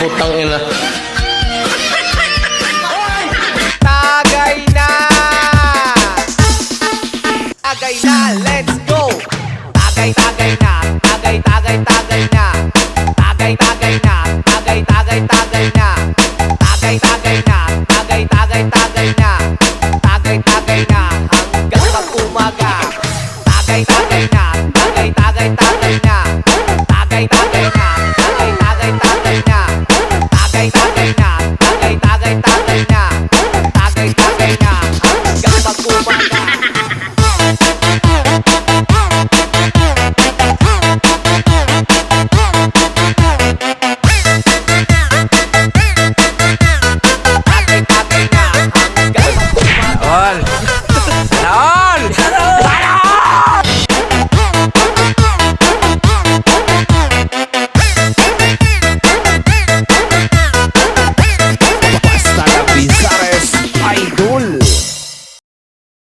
putang ina. Tagay na! Tagay na, let's go! Tagay, tagay na, tagay, tagay, tagay na. Tagay, tagay na, tagay, tagay, tagay na. Tagay, tagay na, tagay, tagay, tagay na. Tagay, tagay na, hanggang mag-umaga. Tagay, tagay na, tagay, tagay, tagay na.